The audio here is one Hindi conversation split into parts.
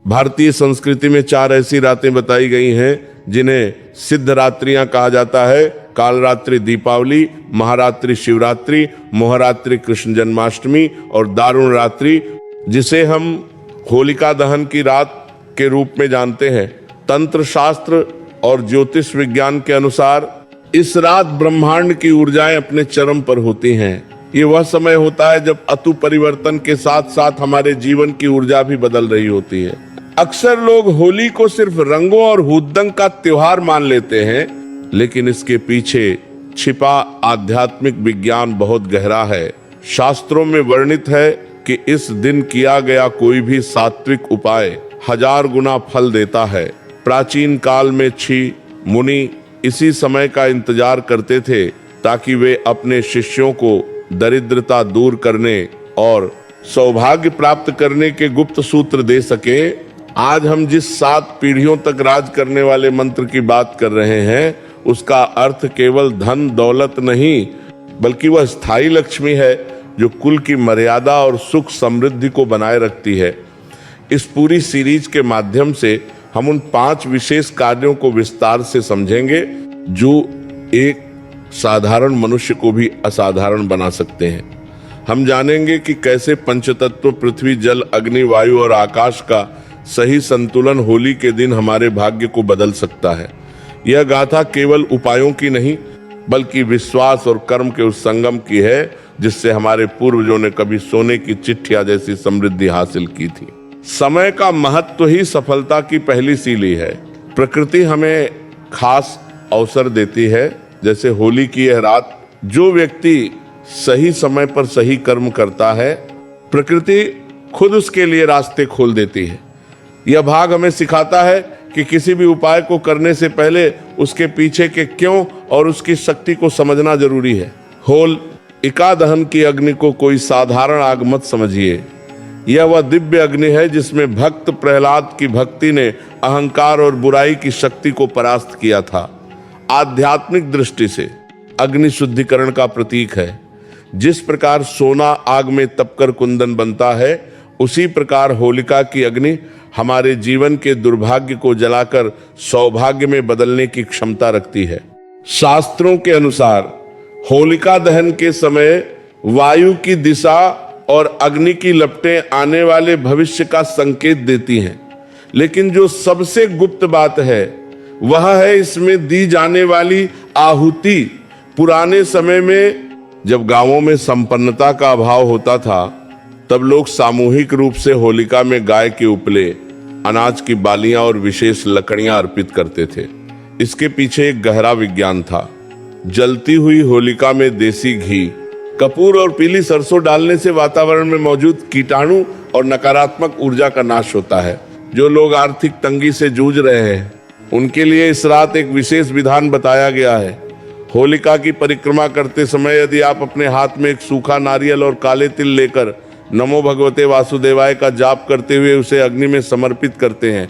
भारतीय संस्कृति में 4 ऐसी रातें बताई गई हैं जिन्हें सिद्ध रात्रियां कहा जाता है। कालरात्रि दीपावली, महारात्रि शिवरात्रि, मोहरात्रि कृष्ण जन्माष्टमी और दारुण रात्रि, जिसे हम होलिका दहन की रात के रूप में जानते हैं। तंत्र शास्त्र और ज्योतिष विज्ञान के अनुसार इस रात ब्रह्मांड की ऊर्जाएं अपने चरम पर होती हैं। ये वह समय होता है जब अतु परिवर्तन के साथ साथ हमारे जीवन की ऊर्जा भी बदल रही होती है। अक्सर लोग होली को सिर्फ रंगों और हुद्दंग का त्योहार मान लेते हैं, लेकिन इसके पीछे छिपा आध्यात्मिक विज्ञान बहुत गहरा है। शास्त्रों में वर्णित है कि इस दिन किया गया कोई भी सात्विक उपाय 1000 गुना फल देता है। प्राचीन काल में ऋषि मुनि इसी समय का इंतजार करते थे ताकि वे अपने शिष्यों को दरिद्रता दूर करने और सौभाग्य प्राप्त करने के गुप्त सूत्र दे सके। आज हम जिस 7 पीढ़ियों तक राज करने वाले मंत्र की बात कर रहे हैं, उसका अर्थ केवल धन दौलत नहीं, बल्कि वह स्थायी लक्ष्मी है जो कुल की मर्यादा और सुख समृद्धि को बनाए रखती है। इस पूरी सीरीज के माध्यम से हम उन 5 विशेष कार्यों को विस्तार से समझेंगे जो एक साधारण मनुष्य को भी असाधारण बना सकते हैं। हम जानेंगे कि कैसे पंचतत्व पृथ्वी, जल, अग्नि, वायु और आकाश का सही संतुलन होली के दिन हमारे भाग्य को बदल सकता है। यह गाथा केवल उपायों की नहीं, बल्कि विश्वास और कर्म के उस संगम की है जिससे हमारे पूर्वजों ने कभी सोने की चिट्ठिया जैसी समृद्धि हासिल की थी। समय का महत्व ही सफलता की पहली सीढ़ी है। प्रकृति हमें खास अवसर देती है, जैसे होली की यह रात। जो व्यक्ति सही समय पर सही कर्म करता है, प्रकृति खुद उसके लिए रास्ते खोल देती है। यह भाग हमें सिखाता है कि किसी भी उपाय को करने से पहले उसके पीछे के क्यों और उसकी शक्ति को समझना जरूरी है। होलिका दहन की अग्नि को कोई साधारण आग मत समझिए। यह वह दिव्य अग्नि है जिसमें भक्त प्रहलाद की भक्ति ने अहंकार और बुराई की शक्ति को परास्त किया था। आध्यात्मिक दृष्टि से अग्नि शुद्धिकरण का प्रतीक है। जिस प्रकार सोना आग में तपकर कुंदन बनता है, उसी प्रकार होलिका की अग्नि हमारे जीवन के दुर्भाग्य को जलाकर सौभाग्य में बदलने की क्षमता रखती है। शास्त्रों के अनुसार होलिका दहन के समय वायु की दिशा और अग्नि की लपटें आने वाले भविष्य का संकेत देती हैं, लेकिन जो सबसे गुप्त बात है वह है इसमें दी जाने वाली आहुति। पुराने समय में जब गांवों में संपन्नता का अभाव होता था, तब लोग सामूहिक रूप से होलिका में गाय के उपले, अनाज की बालियां और विशेष लकड़ियां अर्पित करते थे। इसके पीछे एक गहरा विज्ञान था। जलती हुई होलिका में देसी घी, कपूर और पीली सरसों डालने से वातावरण में मौजूद कीटाणु और नकारात्मक ऊर्जा का नाश होता है। जो लोग आर्थिक तंगी से जूझ रहे हैं, उनके लिए इस रात एक विशेष विधान बताया गया है। होलिका की परिक्रमा करते समय यदि आप अपने हाथ में एक सूखा नारियल और काले तिल लेकर नमो भगवते वासुदेवाय का जाप करते हुए उसे अग्नि में समर्पित करते हैं,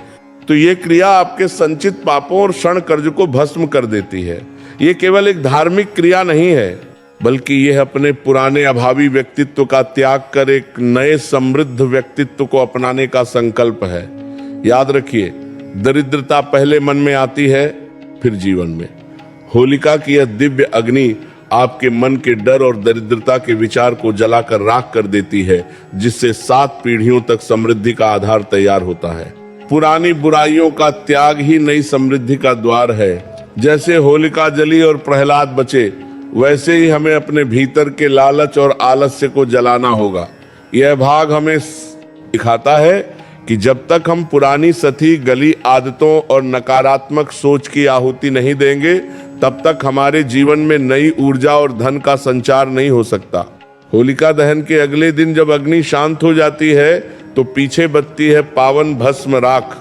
तो ये क्रिया आपके संचित पापों और क्षण कर्ज को भस्म कर देती है। ये केवल एक धार्मिक क्रिया नहीं है, बल्कि यह अपने पुराने अभावी व्यक्तित्व का त्याग कर एक नए समृद्ध व्यक्तित्व को अपनाने का संकल्प है। याद रखिए, दरिद्रता पहले मन में आती है, फिर जीवन में। होलिका की यह दिव्य अग्नि आपके मन के डर और दरिद्रता के विचार को जलाकर राख कर देती है, जिससे 7 पीढ़ियों तक समृद्धि का आधार तैयार होता है। पुरानी बुराइयों का त्याग ही नई समृद्धि का द्वार है। जैसे होलिका जली और प्रहलाद बचे, वैसे ही हमें अपने भीतर के लालच और आलस्य को जलाना होगा। यह भाग हमें दिखाता है कि जब तक हम पुरानी सती गली आदतों और नकारात्मक सोच की आहुति नहीं देंगे, तब तक हमारे जीवन में नई ऊर्जा और धन का संचार नहीं हो सकता। होलिका दहन के अगले दिन जब अग्नि शांत हो जाती है, तो पीछे बचती है पावन भस्म राख।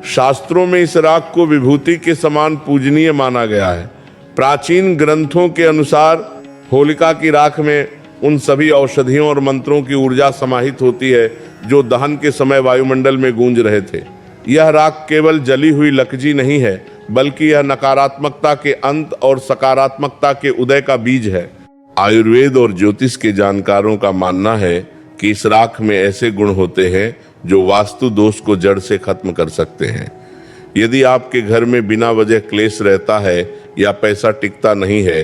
शास्त्रों में इस राख को विभूति के समान पूजनीय माना गया है। प्राचीन ग्रंथों के अनुसार होलिका की राख में उन सभी औषधियों और मंत्रों की ऊर्जा समाहित होती है जो दहन के समय वायुमंडल में गूंज रहे थे। यह राख केवल जली हुई लकजी नहीं है, बल्कि यह नकारात्मकता के अंत और सकारात्मकता के उदय का बीज है। आयुर्वेद और ज्योतिष के जानकारों का मानना है कि इस राख में ऐसे गुण होते हैं जो वास्तु दोष को जड़ से खत्म कर सकते हैं। यदि आपके घर में बिना वजह क्लेश रहता है या पैसा टिकता नहीं है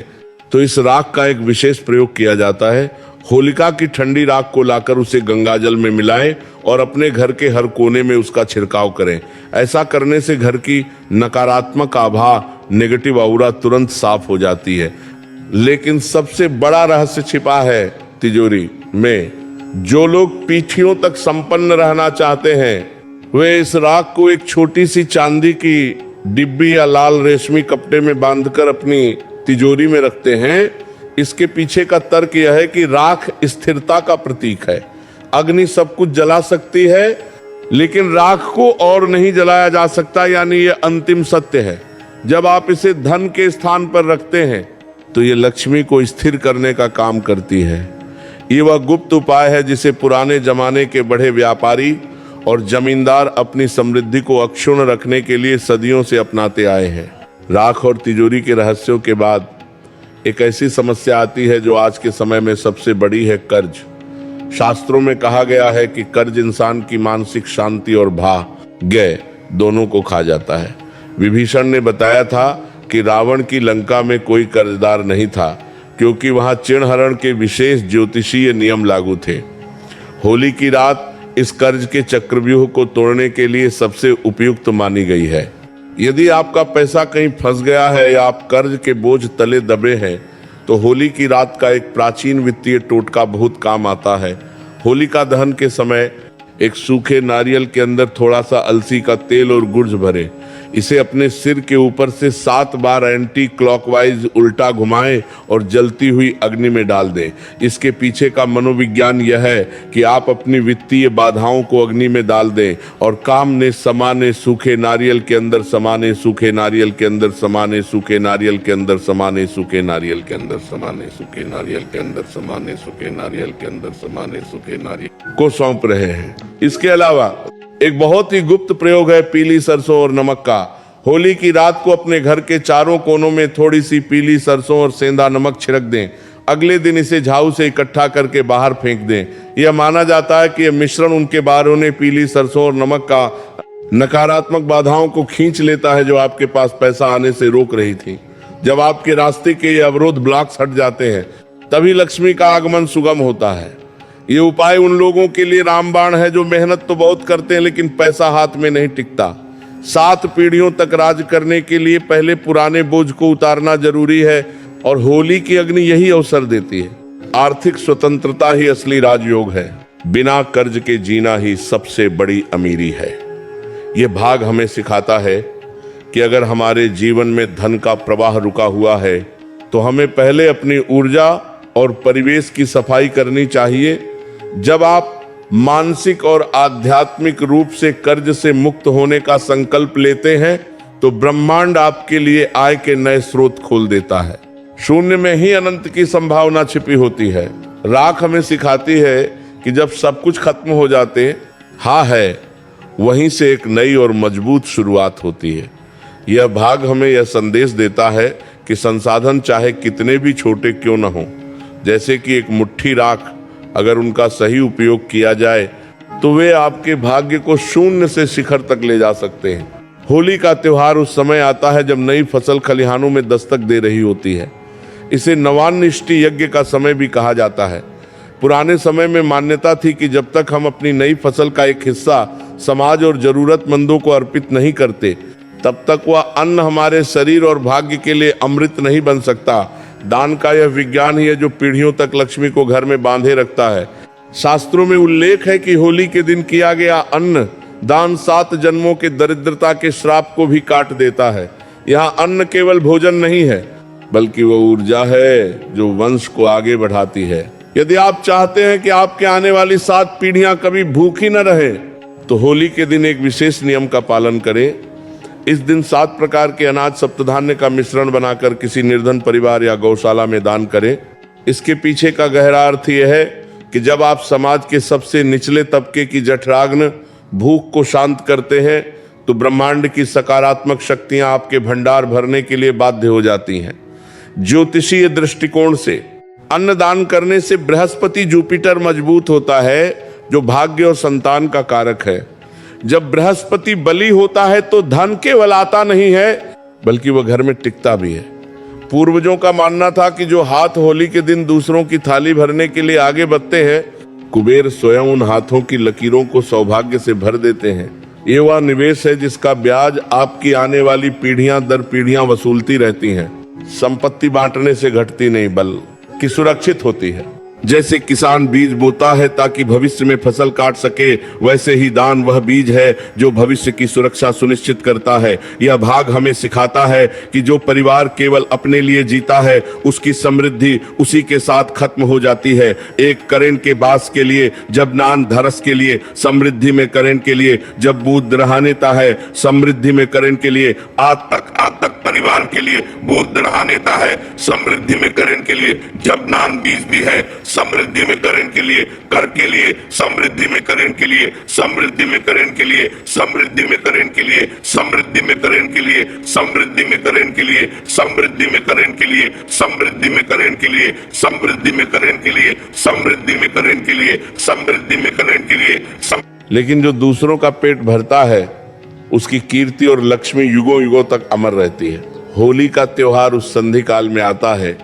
तो इस राख का एक विशेष प्रयोग किया जाता है। होलिका की ठंडी राख को लाकर उसे गंगाजल में मिलाएं और अपने घर के हर कोने में उसका छिड़काव करें। ऐसा करने से घर की नकारात्मक आभा, नेगेटिव ऑरा तुरंत साफ हो जाती है। लेकिन सबसे बड़ा रहस्य छिपा है तिजोरी में। जो लोग पीढ़ियों तक संपन्न रहना चाहते हैं वे इस राख को एक छोटी सी चांदी की डिब्बी या लाल रेशमी कपड़े में बांधकर अपनी तिजोरी में रखते हैं। इसके पीछे का तर्क यह है कि राख स्थिरता का प्रतीक है। अग्नि सब कुछ जला सकती है लेकिन राख को और नहीं जलाया जा सकता, यानी यह अंतिम सत्य है। जब आप इसे धन के स्थान पर रखते हैं तो ये लक्ष्मी को स्थिर करने का काम करती है। ये वह गुप्त उपाय है जिसे पुराने जमाने के बड़े व्यापारी और जमींदार अपनी समृद्धि को अक्षुण्ण रखने के लिए सदियों से अपनाते आए हैं। राख और तिजोरी के रहस्यों के बाद एक ऐसी समस्या आती है जो आज के समय में सबसे बड़ी है, कर्ज। शास्त्रों में कहा गया है कि कर्ज इंसान की मानसिक शांति और भाग्य दोनों को खा जाता है। विभीषण ने बताया था कि रावण की लंका में कोई कर्जदार नहीं था क्योंकि वहां चिन्हरण के विशेष ज्योतिषीय नियम लागू थे। होली की रात इस कर्ज के चक्रव्यूह को तोड़ने के लिए सबसे उपयुक्त मानी गई है। यदि आपका पैसा कहीं फंस गया है या आप कर्ज के बोझ तले दबे हैं तो होली की रात का एक प्राचीन वित्तीय टोटका बहुत काम आता है। होलिका दहन के समय एक सूखे नारियल के अंदर थोड़ा सा अलसी का तेल और गुर्ज भरे, इसे अपने सिर के ऊपर से 7 बार एंटी क्लॉकवाइज उल्टा घुमाएं और जलती हुई अग्नि में डाल दें। इसके पीछे का मनोविज्ञान यह है कि आप अपनी वित्तीय बाधाओं को अग्नि में डाल दें और काम ने समाने सूखे नारियल के अंदर समाने सूखे नारियल के अंदर समाने सूखे नारियल के अंदर समाने सूखे नारियल के अंदर समाने सूखे नारियल के अंदर समाने सूखे नारियल के अंदर समाने सूखे नारियल को सौंप रहे हैं। इसके अलावा एक बहुत ही गुप्त प्रयोग है पीली सरसों और नमक का। होली की रात को अपने घर के चारों कोनों में थोड़ी सी पीली सरसों और सेंधा नमक छिड़क दें। अगले दिन इसे झाड़ू से इकट्ठा करके बाहर फेंक दें। यह माना जाता है कि यह मिश्रण उनके बाहर होने पीली सरसों और नमक का नकारात्मक बाधाओं को खींच लेता है जो आपके पास पैसा आने से रोक रही थी। जब आपके रास्ते के ये अवरोध ब्लॉक्स हट जाते हैं तभी लक्ष्मी का आगमन सुगम होता है। ये उपाय उन लोगों के लिए रामबाण है जो मेहनत तो बहुत करते हैं लेकिन पैसा हाथ में नहीं टिकता। 7 पीढ़ियों तक राज करने के लिए पहले पुराने बोझ को उतारना जरूरी है और होली की अग्नि यही अवसर देती है। आर्थिक स्वतंत्रता ही असली राजयोग है। बिना कर्ज के जीना ही सबसे बड़ी अमीरी है। यह भाग हमें सिखाता है कि अगर हमारे जीवन में धन का प्रवाह रुका हुआ है तो हमें पहले अपनी ऊर्जा और परिवेश की सफाई करनी चाहिए। जब आप मानसिक और आध्यात्मिक रूप से कर्ज से मुक्त होने का संकल्प लेते हैं तो ब्रह्मांड आपके लिए आय के नए स्रोत खोल देता है। शून्य में ही अनंत की संभावना छिपी होती है। राख हमें सिखाती है कि जब सब कुछ खत्म हो जाते हाँ है वहीं से एक नई और मजबूत शुरुआत होती है। यह भाग हमें यह संदेश देता है कि संसाधन चाहे कितने भी छोटे क्यों न हो, जैसे कि एक मुट्ठी राख, अगर उनका सही उपयोग किया जाए तो वे आपके भाग्य को शून्य से शिखर तक ले जा सकते हैं। होली का त्योहार उस समय आता है जब नई फसल खलिहानों में दस्तक दे रही होती है। इसे नवान्निष्टि यज्ञ का समय भी कहा जाता है। पुराने समय में मान्यता थी कि जब तक हम अपनी नई फसल का एक हिस्सा समाज और जरूरतमंदों को अर्पित नहीं करते तब तक वह अन्न हमारे शरीर और भाग्य के लिए अमृत नहीं बन सकता। दान का यह विज्ञान ही है जो पीढ़ियों तक लक्ष्मी को घर में बांधे रखता है। शास्त्रों में उल्लेख है कि होली के दिन किया गया अन्न दान 7 जन्मों के दरिद्रता के श्राप को भी काट देता है। यहाँ अन्न केवल भोजन नहीं है बल्कि वो ऊर्जा है जो वंश को आगे बढ़ाती है। यदि आप चाहते हैं कि आपके आने वाली 7 पीढ़ियां कभी भूखी न रहे तो होली के दिन एक विशेष नियम का पालन करें। इस दिन 7 प्रकार के अनाज सप्तधान्य का मिश्रण बनाकर किसी निर्धन परिवार या गौशाला में दान करें। इसके पीछे का गहरा अर्थ यह है कि जब आप समाज के सबसे निचले तबके की जठराग्न भूख को शांत करते हैं तो ब्रह्मांड की सकारात्मक शक्तियां आपके भंडार भरने के लिए बाध्य हो जाती हैं। ज्योतिषीय दृष्टिकोण से अन्न दान करने से बृहस्पति जुपिटर मजबूत होता है, जो भाग्य और संतान का कारक है। जब बृहस्पति बली होता है तो धन केवल आता नहीं है बल्कि वह घर में टिकता भी है। पूर्वजों का मानना था कि जो हाथ होली के दिन दूसरों की थाली भरने के लिए आगे बढ़ते हैं, कुबेर स्वयं उन हाथों की लकीरों को सौभाग्य से भर देते हैं। ये वह निवेश है जिसका ब्याज आपकी आने वाली पीढ़ियां दर पीढ़ियां वसूलती रहती हैं। संपत्ति बांटने से घटती नहीं बल्कि सुरक्षित होती है। जैसे किसान बीज बोता है ताकि भविष्य में फसल काट सके, वैसे ही दान वह बीज है जो भविष्य की सुरक्षा सुनिश्चित करता है। यह भाग हमें सिखाता है कि जो परिवार केवल अपने लिए जीता है उसकी समृद्धि उसी के साथ खत्म हो जाती है। एक करेन के बास के लिए, जब नान धरस के लिए, समृद्धि में करेन के लिए, जब बूद रहानेता है समृद्धि में करेन के लिए, आज तक परिवार के लिए बूद रहानेता है समृद्धि में करेन के लिए, जब नान बीज भी है समृद्धि में करें के लिए, कर के लिए, समृद्धि में करें के लिए, समृद्धि में करें के लिए, समृद्धि में करें के लिए, समृद्धि में करें के लिए, समृद्धि में करें के लिए, समृद्धि में करें के लिए, समृद्धि में करें के लिए, समृद्धि में करें के लिए, समृद्धि में करें के लिए, समृद्धि में करें के लिए। लेकिन जो दूसरों का पेट भरता है उसकी कीर्ति और लक्ष्मी युगों युगों तक अमर रहती है। होली का त्योहार उस संधि काल में आता है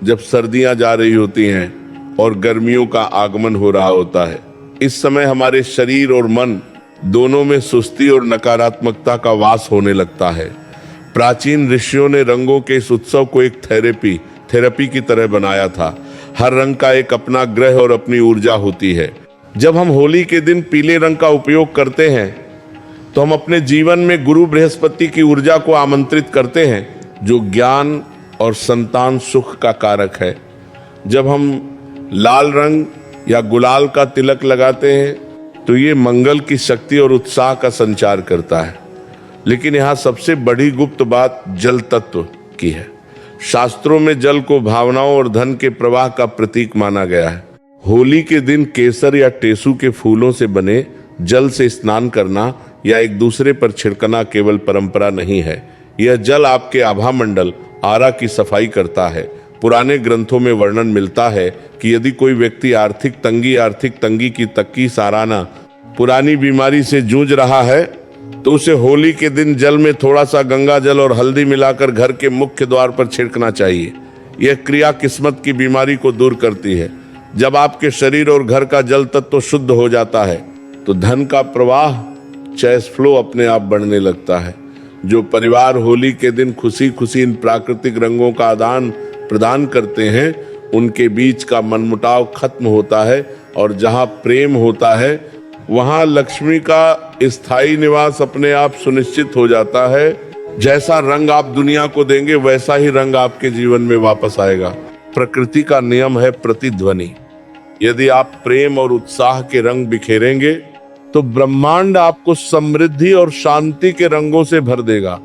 जब सर्दियां जा रही होती हैं और गर्मियों का आगमन हो रहा होता है। इस समय हमारे शरीर और मन दोनों में सुस्ती और नकारात्मकता का वास होने लगता है। प्राचीन ऋषियों ने रंगों के इस उत्सव को एक थेरेपी की तरह बनाया था। हर रंग का एक अपना ग्रह और अपनी ऊर्जा होती है। जब हम होली के दिन पीले रंग का उपयोग करते हैं तो हम अपने जीवन में गुरु बृहस्पति की ऊर्जा को आमंत्रित करते हैं, जो ज्ञान और संतान सुख का कारक है। जब हम लाल रंग या गुलाल का तिलक लगाते हैं तो ये मंगल की शक्ति और उत्साह का संचार करता है। लेकिन यहाँ सबसे बड़ी गुप्त बात जल तत्व की है। शास्त्रों में जल को भावनाओं और धन के प्रवाह का प्रतीक माना गया है। होली के दिन केसर या टेसू के फूलों से बने जल से स्नान करना या एक दूसरे पर छिड़कना केवल परंपरा नहीं है, यह जल आपके आभा मंडल आरा की सफाई करता है। पुराने ग्रंथों में वर्णन मिलता है कि यदि कोई व्यक्ति आर्थिक तंगी की तक्की साराना पुरानी बीमारी से जूझ रहा है तो उसे होली के दिन जल में थोड़ा सा गंगा जल और हल्दी मिलाकर घर के मुख्य द्वार पर छिड़कना चाहिए। यह क्रिया किस्मत की बीमारी को दूर करती है। जब आपके शरीर और घर का जल तत्व शुद्ध हो जाता है तो धन का प्रवाह, कैश फ्लो अपने आप बढ़ने लगता है। जो परिवार होली के दिन खुशी खुशी इन प्राकृतिक रंगों का आदान प्रदान करते हैं उनके बीच का मनमुटाव खत्म होता है और जहां प्रेम होता है वहां लक्ष्मी का स्थायी निवास अपने आप सुनिश्चित हो जाता है। जैसा रंग आप दुनिया को देंगे वैसा ही रंग आपके जीवन में वापस आएगा। प्रकृति का नियम है प्रतिध्वनि। यदि आप प्रेम और उत्साह के रंग बिखेरेंगे तो ब्रह्मांड आपको समृद्धि और शांति के रंगों से भर देगा।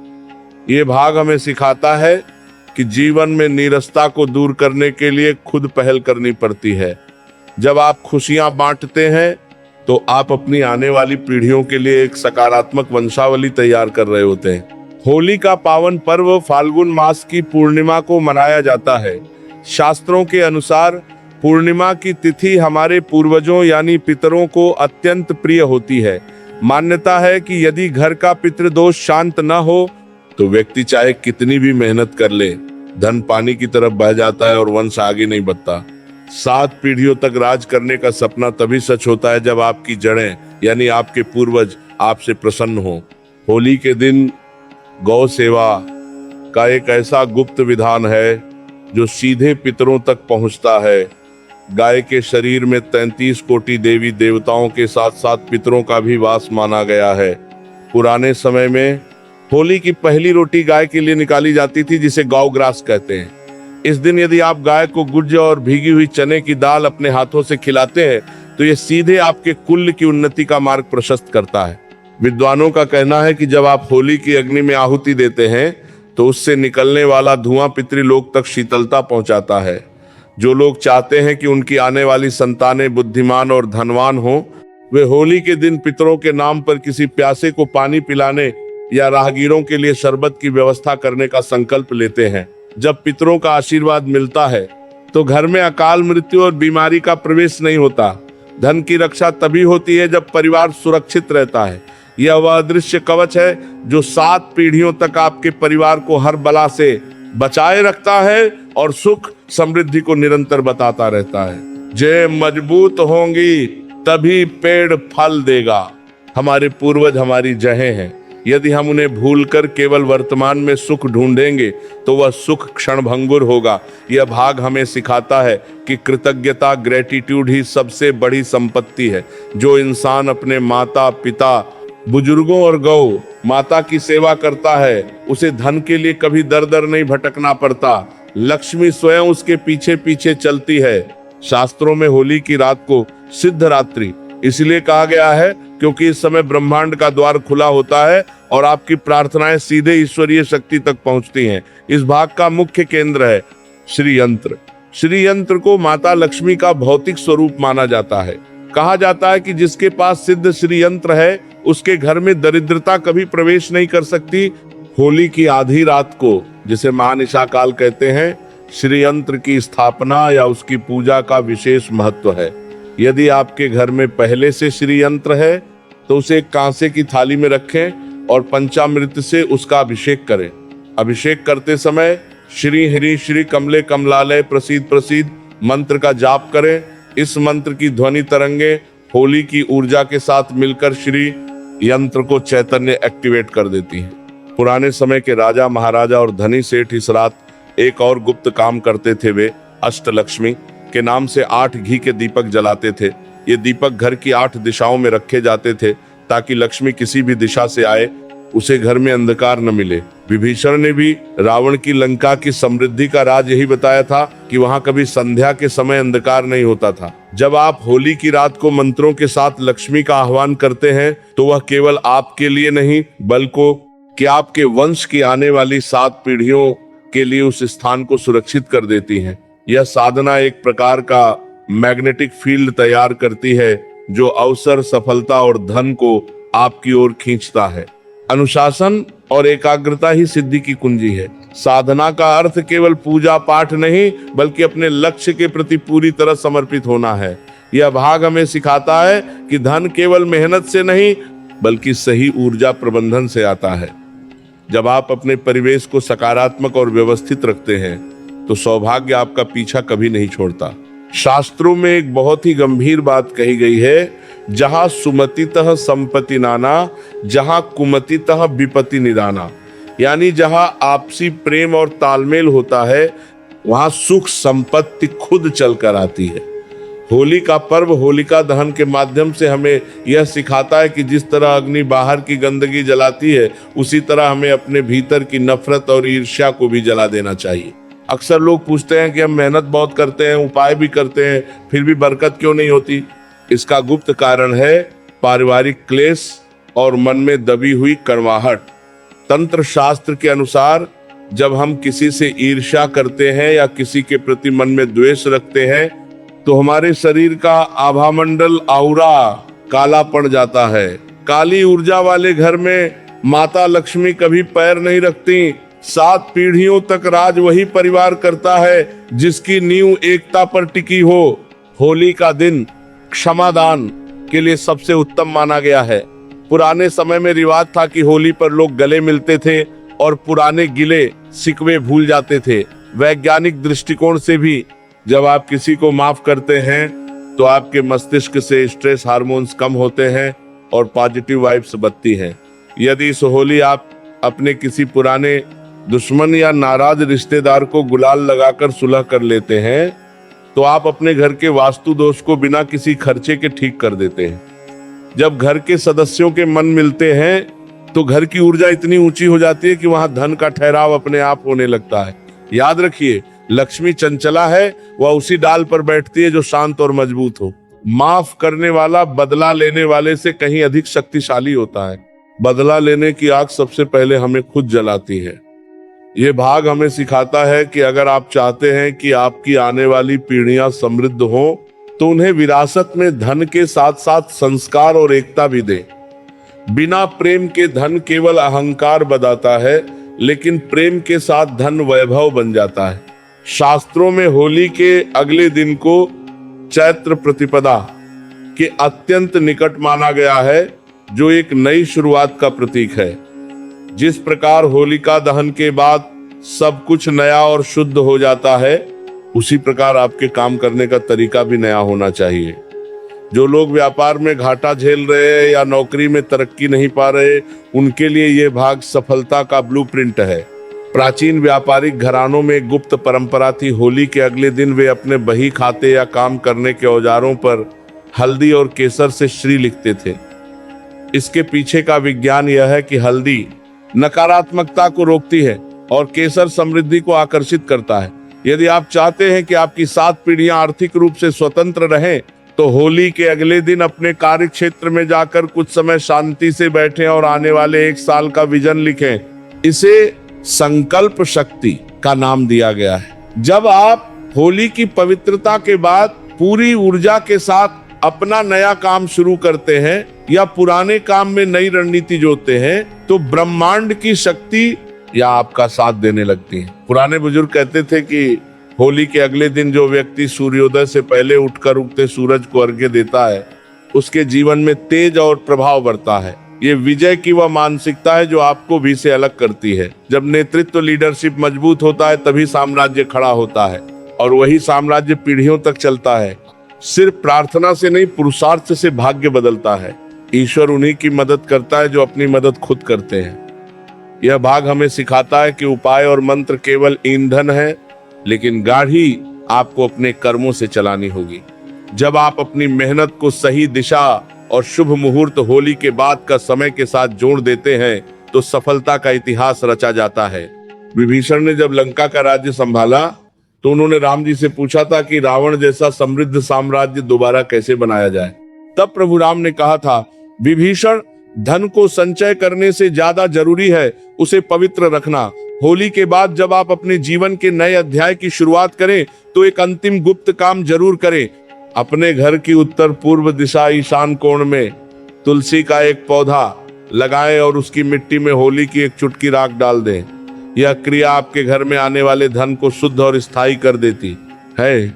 ये भाग हमें सिखाता है कि जीवन में नीरसता को दूर करने के लिए खुद पहल करनी पड़ती है। जब आप खुशियां बांटते हैं तो आप अपनी आने वाली पीढ़ियों के लिए एक सकारात्मक वंशावली तैयार कर रहे होते हैं। होली का पावन पर्व फाल्गुन मास की पूर्णिमा को मनाया जाता है। शास्त्रों के अनुसार पूर्णिमा की तिथि हमारे पूर्वजों यानी पितरों को अत्यंत प्रिय होती है। मान्यता है कि यदि घर का पितृदोष शांत न हो तो व्यक्ति चाहे कितनी भी मेहनत कर ले, धन पानी की तरफ बह जाता है और वंश आगे नहीं बढ़ता। 7 पीढ़ियों तक राज करने का सपना तभी सच होता है जब आपकी जड़ें यानी आपके पूर्वज आपसे प्रसन्न हो। होली के दिन गौ सेवा का एक ऐसा गुप्त विधान है जो सीधे पितरों तक पहुंचता है। गाय के शरीर में 33 कोटि देवी देवताओं के साथ साथ पितरों का भी वास माना गया है। पुराने समय में होली की पहली रोटी गाय के लिए निकाली जाती थी जिसे गौ ग्रास कहते हैं। इस दिन यदि आप गाय को गुज्ज और भीगी हुई चने की दाल अपने हाथों से खिलाते हैं तो ये सीधे आपके कुल की उन्नति का मार्ग प्रशस्त करता है। विद्वानों का कहना है कि जब आप होली की अग्नि में आहुति देते हैं तो उससे निकलने वाला धुआं पितृलोक तक शीतलता पहुंचाता है। जो लोग चाहते हैं कि उनकी आने वाली संतानें बुद्धिमान और धनवान हों, वे होली के दिन पितरों के नाम पर किसी प्यासे को पानी पिलाने या राहगीरों के लिए शरबत की व्यवस्था करने का संकल्प लेते हैं। जब पितरों का आशीर्वाद मिलता है तो घर में अकाल मृत्यु और बीमारी का प्रवेश नहीं होता, धन की रक्षा तभी होती है जब परिवार सुरक्षित रहता है। यह वह अदृश्य कवच है जो 7 पीढ़ियों तक आपके परिवार को हर बला से बचाए रखता है और सुख समृद्धि को निरंतर बताता रहता है। जय मजबूत होंगी तभी पेड़ फल देगा। हमारे पूर्वज हमारी जहें हैं। यदि हम उन्हें भूलकर केवल वर्तमान में सुख ढूंढेंगे तो वह सुख क्षणभंगुर होगा। यह भाग हमें सिखाता है कि कृतज्ञता, ग्रेटिट्यूड ही सबसे बड़ी संपत्ति है। जो इंसान अपने माता पिता, बुजुर्गों और गौ माता की सेवा करता है उसे धन के लिए कभी दर दर नहीं भटकना पड़ता। लक्ष्मी स्वयं उसके पीछे पीछे चलती है। शास्त्रों में होली की रात को सिद्ध रात्रि इसलिए कहा गया है क्योंकि इस समय ब्रह्मांड का द्वार खुला होता है और आपकी प्रार्थनाएं सीधे ईश्वरीय शक्ति तक पहुंचती हैं। इस भाग का मुख्य केंद्र है श्री यंत्र। श्री यंत्र को माता लक्ष्मी का भौतिक स्वरूप माना जाता है। कहा जाता है कि जिसके पास सिद्ध श्री यंत्र है उसके घर में दरिद्रता कभी प्रवेश नहीं कर सकती। होली की आधी रात को, जिसे महानिशा काल कहते हैं, श्री यंत्र की स्थापना या उसकी पूजा का विशेष महत्व है। यदि आपके घर में पहले से श्री यंत्र है तो उसे एक कांसे की थाली में रखें और पंचामृत से उसका अभिषेक करें। अभिषेक करते समय श्री हरि श्री कमले कमलालय प्रसीद प्रसीद मंत्र का जाप करें। इस मंत्र की ध्वनि तरंगे होली की ऊर्जा के साथ मिलकर श्री यंत्र को चैतन्य एक्टिवेट कर देती हैं। पुराने समय के राजा महाराजा और धनी सेठ इस रात एक और गुप्त काम करते थे। वे अष्टलक्ष्मी के नाम से 8 घी के दीपक जलाते थे। ये दीपक घर की 8 दिशाओं में रखे जाते थे ताकि लक्ष्मी किसी भी दिशा से आए उसे घर में अंधकार न मिले। विभीषण ने भी रावण की लंका की समृद्धि का राज यही बताया था कि वहां कभी संध्या के समय अंधकार नहीं होता था। जब आप होली की रात को मंत्रों के साथ लक्ष्मी का आह्वान करते हैं तो वह केवल आपके लिए नहीं बल्कि आपके वंश की आने वाली 7 पीढ़ियों के लिए उस स्थान को सुरक्षित कर देती है। यह साधना एक प्रकार का मैग्नेटिक फील्ड तैयार करती है जो अवसर, सफलता और धन को आपकी ओर खींचता है। अनुशासन और एकाग्रता ही सिद्धि की कुंजी है। साधना का अर्थ केवल पूजा पाठ नहीं बल्कि अपने लक्ष्य के प्रति पूरी तरह समर्पित होना है। यह भाग हमें सिखाता है कि धन केवल मेहनत से नहीं बल्कि सही ऊर्जा प्रबंधन से आता है। जब आप अपने परिवेश को सकारात्मक और व्यवस्थित रखते हैं तो सौभाग्य आपका पीछा कभी नहीं छोड़ता। शास्त्रों में एक बहुत ही गंभीर बात कही गई है, जहां सुमतितः संपत्ति नाना, जहां कुमतितः विपत्ति निदाना। यानी जहां आपसी प्रेम और तालमेल होता है वहां सुख संपत्ति खुद चलकर आती है। होली का पर्व होलिका दहन के माध्यम से हमें यह सिखाता है कि जिस तरह अग्नि बाहर की गंदगी जलाती है उसी तरह हमें अपने भीतर की नफरत और ईर्ष्या को भी जला देना चाहिए। अक्सर लोग पूछते हैं कि हम मेहनत बहुत करते हैं, उपाय भी करते हैं, फिर भी बरकत क्यों नहीं होती। इसका गुप्त कारण है पारिवारिक क्लेश और मन में दबी हुई कड़वाहट। तंत्र शास्त्र के अनुसार जब हम किसी से ईर्ष्या करते हैं या किसी के प्रति मन में द्वेष रखते हैं तो हमारे शरीर का आभामंडल आउरा काला पड़ जाता है। काली ऊर्जा वाले घर में माता लक्ष्मी कभी पैर नहीं रखती। 7 पीढ़ियों तक राज वही परिवार करता है जिसकी नींव एकता पर टिकी हो। होली का दिन क्षमादान के लिए सबसे उत्तम माना गया है। पुराने समय में रिवाज था कि होली पर लोग गले मिलते थे और पुराने गिले शिकवे भूल जाते थे। वैज्ञानिक दृष्टिकोण से भी जब आप किसी को माफ करते हैं तो आपके मस्तिष्क से स्ट्रेस हार्मोन्स कम होते हैं और पॉजिटिव वाइब्स बढ़ती हैं। यदि इस होली आप अपने किसी पुराने दुश्मन या नाराज रिश्तेदार को गुलाल लगाकर सुलह कर लेते हैं तो आप अपने घर के वास्तु दोष को बिना किसी खर्चे के ठीक कर देते हैं। जब घर के सदस्यों के मन मिलते हैं तो घर की ऊर्जा इतनी ऊंची हो जाती है कि वहां धन का ठहराव अपने आप होने लगता है। याद रखिए, लक्ष्मी चंचला है, वह उसी डाल पर बैठती है जो शांत और मजबूत हो। माफ करने वाला बदला लेने वाले से कहीं अधिक शक्तिशाली होता है। बदला लेने की आग सबसे पहले हमें खुद जलाती है। ये भाग हमें सिखाता है कि अगर आप चाहते हैं कि आपकी आने वाली पीढ़ियां समृद्ध हों तो उन्हें विरासत में धन के साथ साथ संस्कार और एकता भी दें। बिना प्रेम के धन केवल अहंकार बढ़ाता है, लेकिन प्रेम के साथ धन वैभव बन जाता है। शास्त्रों में होली के अगले दिन को चैत्र प्रतिपदा के अत्यंत निकट माना गया है, जो एक नई शुरुआत का प्रतीक है। जिस प्रकार होलिका दहन के बाद सब कुछ नया और शुद्ध हो जाता है, उसी प्रकार आपके काम करने का तरीका भी नया होना चाहिए। जो लोग व्यापार में घाटा झेल रहे हैं या नौकरी में तरक्की नहीं पा रहे, उनके लिए यह भाग सफलता का ब्लूप्रिंट है। प्राचीन व्यापारिक घरानों में एक गुप्त परंपरा थी। होली के अगले दिन वे अपने बही खाते या काम करने के औजारों पर हल्दी और केसर से श्री लिखते थे। इसके पीछे का विज्ञान यह है कि हल्दी नकारात्मकता को रोकती है और केसर समृद्धि को आकर्षित करता है। यदि आप चाहते हैं कि आपकी 7 पीढ़ियां आर्थिक रूप से स्वतंत्र रहें, तो होली के अगले दिन अपने कार्य क्षेत्र में जाकर कुछ समय शांति से बैठें और आने वाले 1 साल का विजन लिखें। इसे संकल्प शक्ति का नाम दिया गया है। जब आप होली की पवित्रता के बाद पूरी ऊर्जा के साथ अपना नया काम शुरू करते हैं या पुराने काम में नई रणनीति जोड़ते हैं, तो ब्रह्मांड की शक्ति या आपका साथ देने लगती है। पुराने बुजुर्ग कहते थे कि होली के अगले दिन जो व्यक्ति सूर्योदय से पहले उठकर उगते सूरज को अर्घ्य देता है, उसके जीवन में तेज और प्रभाव बढ़ता है। ये विजय की वह मानसिकता है जो आपको भी से अलग करती है। जब नेतृत्व लीडरशिप मजबूत होता है, तभी साम्राज्य खड़ा होता है और वही साम्राज्य पीढ़ियों तक चलता है। सिर्फ प्रार्थना से नहीं, पुरुषार्थ से भाग्य बदलता है। ईश्वर उन्हीं की मदद करता है जो अपनी मदद खुद करते हैं। यह भाग हमें सिखाता है कि उपाय और मंत्र केवल ईंधन है, लेकिन गाड़ी आपको अपने कर्मों से चलानी होगी। जब आप अपनी मेहनत को सही दिशा और शुभ मुहूर्त होली के बाद का समय के साथ जोड़ देते हैं, तो सफलता का इतिहास रचा जाता है। विभीषण ने जब लंका का राज्य संभाला, तो उन्होंने राम जी से पूछा था कि रावण जैसा समृद्ध साम्राज्य दोबारा कैसे बनाया जाए। तब प्रभु राम ने कहा था, विभीषण, धन को संचय करने से ज्यादा जरूरी है उसे पवित्र रखना। होली के बाद जब आप अपने जीवन के नए अध्याय की शुरुआत करें, तो एक अंतिम गुप्त काम जरूर करें। अपने घर की उत्तर पूर्व दिशा ईशान कोण में तुलसी का एक पौधा लगाएं और उसकी मिट्टी में होली की एक चुटकी राख डाल दें। यह क्रिया आपके घर में आने वाले धन को शुद्ध और स्थायी कर देती है।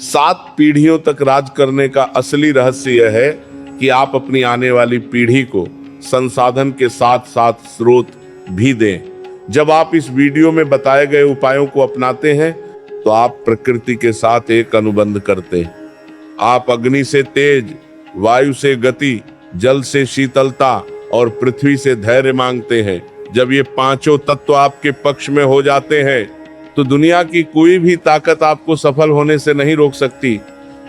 7 पीढ़ियों तक राज करने का असली रहस्य यह है कि आप अपनी आने वाली पीढ़ी को संसाधन के साथ साथ स्रोत भी दें। जब आप इस वीडियो में बताए गए उपायों को अपनाते हैं, तो आप प्रकृति के साथ एक अनुबंध करते हैं। आप अग्नि से तेज, वायु से गति, जल से शीतलता और पृथ्वी से धैर्य मांगते हैं। जब ये 5 तत्व आपके पक्ष में हो जाते हैं, तो दुनिया की कोई भी ताकत आपको सफल होने से नहीं रोक सकती।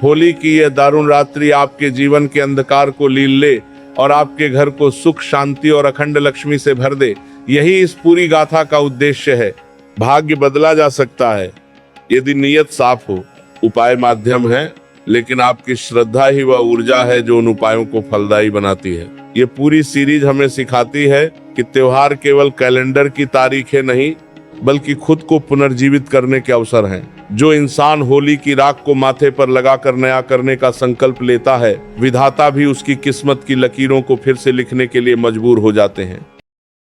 होली की यह दारुण रात्रि आपके जीवन के अंधकार को लील ले और आपके घर को सुख, शांति और अखंड लक्ष्मी से भर दे। यही इस पूरी गाथा का उद्देश्य है। भाग्य बदला जा सकता है यदि नियत साफ हो। उपाय माध्यम है, लेकिन आपकी श्रद्धा ही वह ऊर्जा है जो उन उपायों को फलदायी बनाती है। ये पूरी सीरीज हमें सिखाती है कि त्योहार केवल कैलेंडर की तारीखें नहीं, बल्कि खुद को पुनर्जीवित करने के अवसर हैं। जो इंसान होली की राख को माथे पर लगाकर नया करने का संकल्प लेता है, विधाता भी उसकी किस्मत की लकीरों को फिर से लिखने के लिए मजबूर हो जाते हैं।